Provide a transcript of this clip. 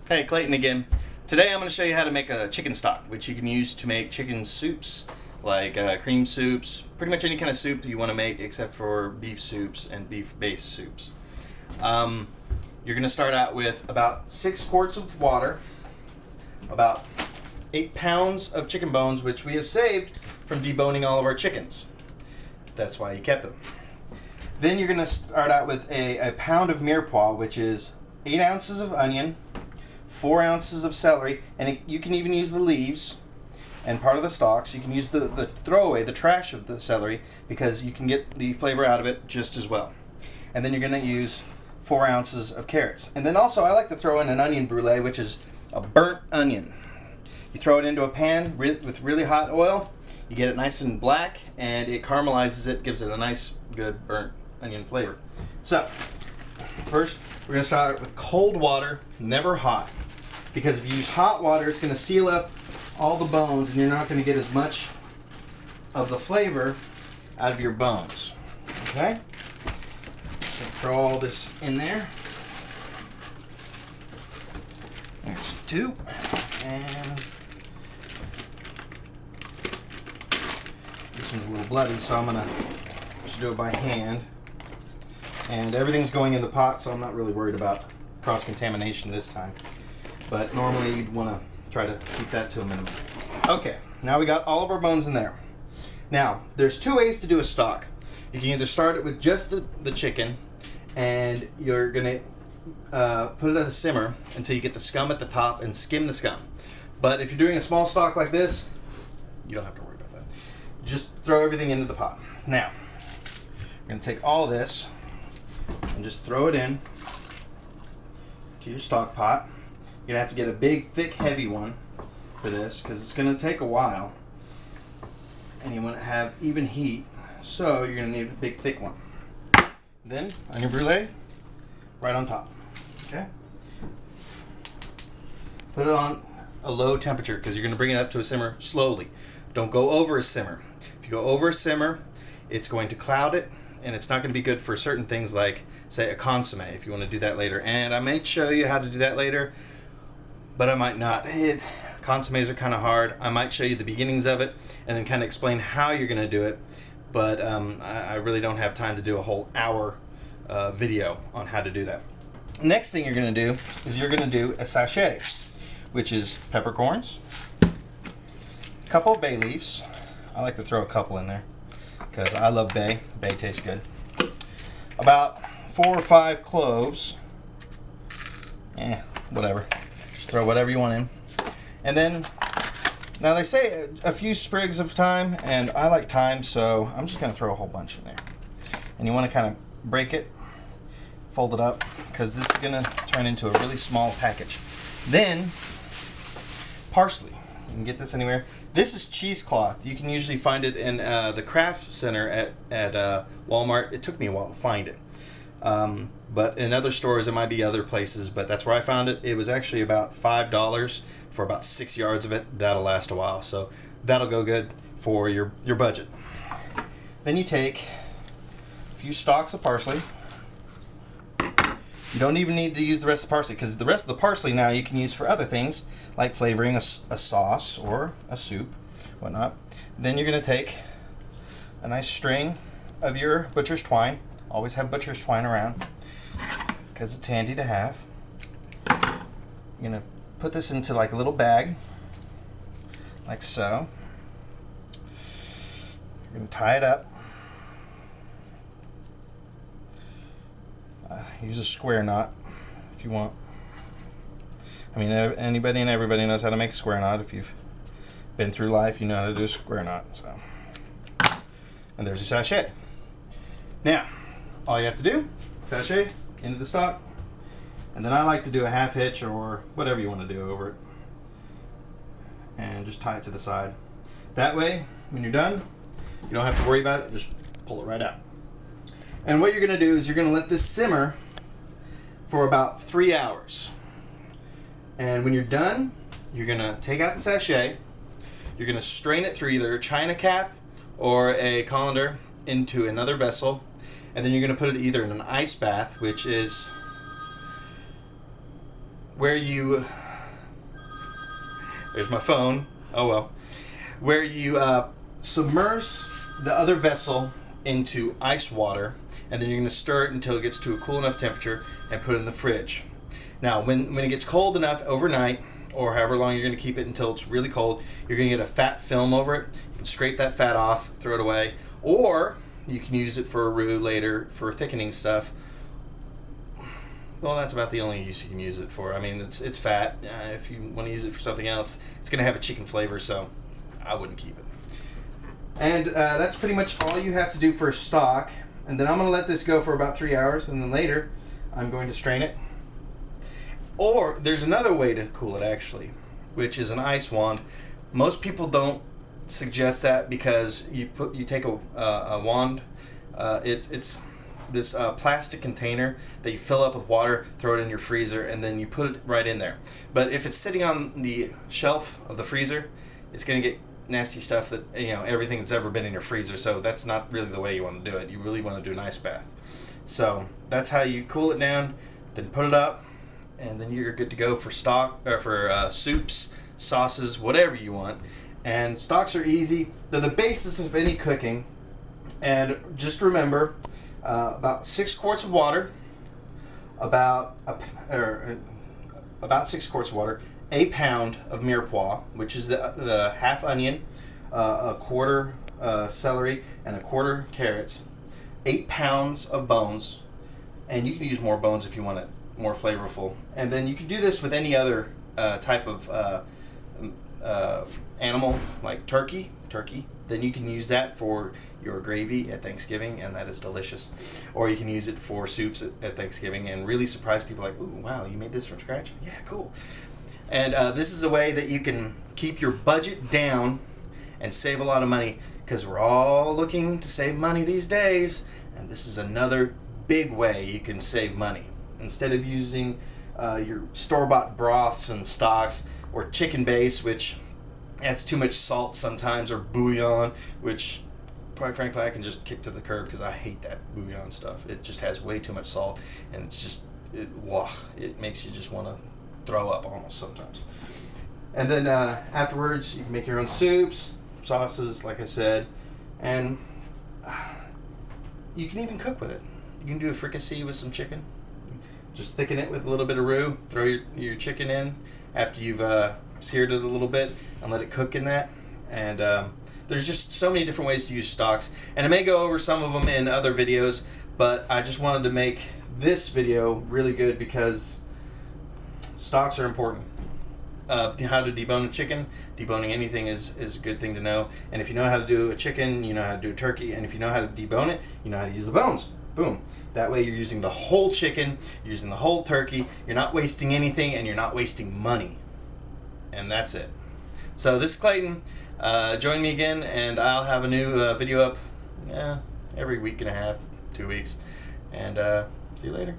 Hey, Clayton again. Today I'm going to show you how to make a chicken stock, which you can use to make chicken soups, like cream soups, pretty much any kind of soup that you want to make except for beef soups and beef-based soups. You're going to start out with about 6 quarts of water, about 8 pounds of chicken bones, which we have saved from deboning all of our chickens. That's why you kept them. Then you're going to start out with a pound of mirepoix, which is 8 ounces of onion, 4 ounces of celery, and you can even use the leaves and part of the stalks. You can use the throwaway, the trash of the celery, because you can get the flavor out of it just as well. And then you're going to use 4 ounces of carrots. And then also I like to throw in an onion brulee, which is a burnt onion. You throw it into a pan with really hot oil. You get it nice and black, and it caramelizes it, gives it a nice, good burnt onion flavor. So, first we're going to start with cold water, never hot. Because if you use hot water, it's going to seal up all the bones, and you're not going to get as much of the flavor out of your bones. Okay? So throw all this in there. There's 2. And this one's a little bloody, so I'm going to just do it by hand. And everything's going in the pot, so I'm not really worried about cross-contamination this time. But normally you'd want to try to keep that to a minimum. Okay, now we got all of our bones in there. Now, there's 2 ways to do a stock. You can either start it with just the chicken, and you're going to put it at a simmer until you get the scum at the top and skim the scum. But if you're doing a small stock like this, you don't have to worry about that. Just throw everything into the pot. Now, we're going to take all this and just throw it in to your stock pot. You're going to have to get a big, thick, heavy one for this because it's going to take a while. And you want to have even heat, so you're going to need a big, thick one. Then, onion brulee, right on top. Okay? Put it on a low temperature because you're going to bring it up to a simmer slowly. Don't go over a simmer. If you go over a simmer, it's going to cloud it, and it's not going to be good for certain things like, say, a consomme, if you want to do that later. And I may show you how to do that later, but I might not. Consommes are kind of hard. I might show you the beginnings of it and then kind of explain how you're going to do it, but I really don't have time to do a whole hour video on how to do that. Next thing you're going to do is you're going to do a sachet, which is peppercorns, a couple of bay leaves. I like to throw a couple in there because I love bay. Bay tastes good. About 4 or 5 cloves. Whatever. Just throw whatever you want in. And then, now they say a few sprigs of thyme, and I like thyme, so I'm just going to throw a whole bunch in there. And you want to kind of break it, fold it up, because this is going to turn into a really small package. Then, parsley. You can get this anywhere. This is cheesecloth. You can usually find it in the craft center at Walmart. It took me a while to find it. But in other stores, it might be other places, but that's where I found it. It was actually about $5 for about 6 yards of it. That'll last a while, so that'll go good for your budget. Then you take a few stalks of parsley. You don't even need to use the rest of the parsley, because the rest of the parsley now you can use for other things, like flavoring a sauce or a soup, whatnot. Then you're going to take a nice string of your butcher's twine. Always have butcher's twine around because it's handy to have. You're going to put this into like a little bag, like so. You're going to tie it up. Use a square knot if you want. I mean, anybody and everybody knows how to make a square knot. If you've been through life, you know how to do a square knot. So, and there's your sachet. Now, all you have to do, sachet into the stock, and then I like to do a half hitch or whatever you want to do over it, and just tie it to the side. That way, when you're done, you don't have to worry about it. Just pull it right out. And what you're going to do is you're going to let this simmer for about 3 hours. And when you're done, you're going to take out the sachet. You're going to strain it through either a china cap or a colander into another vessel. And then you're going to put it either in an ice bath, which is where you, there's my phone, oh well, where you submerge the other vessel into ice water, and then you're going to stir it until it gets to a cool enough temperature and put it in the fridge. Now when it gets cold enough overnight, or however long you're going to keep it until it's really cold, you're going to get a fat film over it. You can scrape that fat off, throw it away, or you can use it for a roux later for thickening stuff. Well, that's about the only use you can use it for. I mean, it's fat. If you want to use it for something else, it's going to have a chicken flavor, so I wouldn't keep it. And that's pretty much all you have to do for stock. And then I'm going to let this go for about 3 hours, and then later I'm going to strain it. Or there's another way to cool it actually, which is an ice wand. Most people don't suggest that because you take a wand. It's this plastic container that you fill up with water, throw it in your freezer, and then you put it right in there. But if it's sitting on the shelf of the freezer, it's going to get nasty stuff that, everything that's ever been in your freezer. So that's not really the way you want to do it. You really want to do an ice bath. So that's how you cool it down, then put it up, and then you're good to go for stock, or for soups, sauces, whatever you want. And stocks are easy. They're the basis of any cooking. And just remember, about 6 quarts of water, about 6 quarts of water, a pound of mirepoix, which is the half onion, a quarter celery, and a quarter carrots, 8 pounds of bones, and you can use more bones if you want it more flavorful. And then you can do this with any other type of animal, like turkey. Then you can use that for your gravy at Thanksgiving, and that is delicious. Or you can use it for soups at Thanksgiving and really surprise people, like, ooh, wow, you made this from scratch? Yeah, cool. And this is a way that you can keep your budget down and save a lot of money, because we're all looking to save money these days, and this is another big way you can save money. Instead of using your store-bought broths and stocks, or chicken base, which adds too much salt sometimes, or bouillon, which quite frankly I can just kick to the curb because I hate that bouillon stuff. It just has way too much salt, and it's just, it makes you just want to throw up almost sometimes. And then afterwards you can make your own soups, sauces, like I said, and you can even cook with it. You can do a fricassee with some chicken. Just thicken it with a little bit of roux, throw your chicken in after you've seared it a little bit, and let it cook in that. And there's just so many different ways to use stocks, and I may go over some of them in other videos, but I just wanted to make this video really good because stocks are important. How to debone a chicken, deboning anything is a good thing to know. And if you know how to do a chicken, you know how to do a turkey, and if you know how to debone it, you know how to use the bones. Boom. That way you're using the whole chicken, you're using the whole turkey, you're not wasting anything, and you're not wasting money. And that's it. So this is Clayton. Join me again, and I'll have a new video up every week and a half, 2 weeks. And see you later.